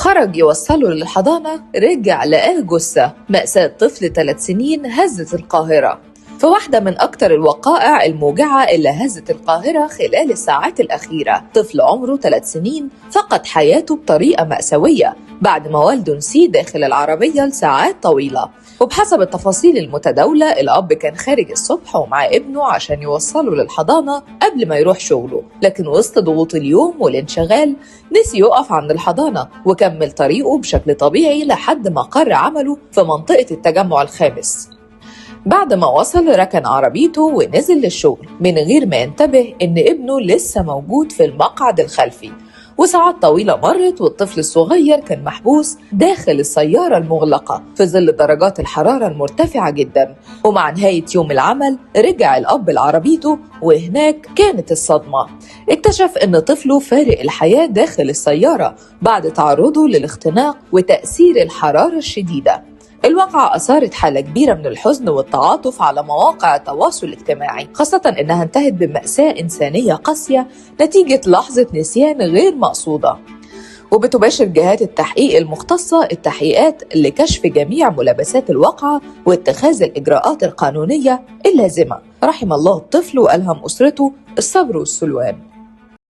خرج يوصله للحضانة، رجع لقاه جثة. مأساة طفل 3 سنين هزت القاهرة. في واحدة من أكتر الوقائع الموجعة اللي هزت القاهرة خلال الساعات الأخيرة، طفل عمره 3 سنين فقد حياته بطريقة مأساوية بعد ما والده نسيه داخل العربية لساعات طويلة. وبحسب التفاصيل المتداولة، الأب كان خارج الصبح ومع ابنه عشان يوصله للحضانة قبل ما يروح شغله، لكن وسط ضغوط اليوم والانشغال نسي يقف عند الحضانة وكمل طريقه بشكل طبيعي لحد مقر عمله في منطقة التجمع الخامس. بعد ما وصل ركن عربيته ونزل للشغل من غير ما ينتبه إن ابنه لسه موجود في المقعد الخلفي. وساعات طويلة مرت والطفل الصغير كان محبوس داخل السيارة المغلقة في ظل درجات الحرارة المرتفعة جدا. ومع نهاية يوم العمل رجع الأب لعربيته، وهناك كانت الصدمة. اكتشف إن طفله فارق الحياة داخل السيارة بعد تعرضه للاختناق وتأثير الحرارة الشديدة. الواقعة أثارت حالة كبيرة من الحزن والتعاطف على مواقع التواصل الاجتماعي، خاصة إنها انتهت بمأساة إنسانية قاسية نتيجة لحظة نسيان غير مقصودة. وبتباشر جهات التحقيق المختصة التحقيقات لكشف جميع ملابسات الواقعة واتخاذ الإجراءات القانونية اللازمة. رحم الله الطفل وألهم أسرته الصبر والسلوان.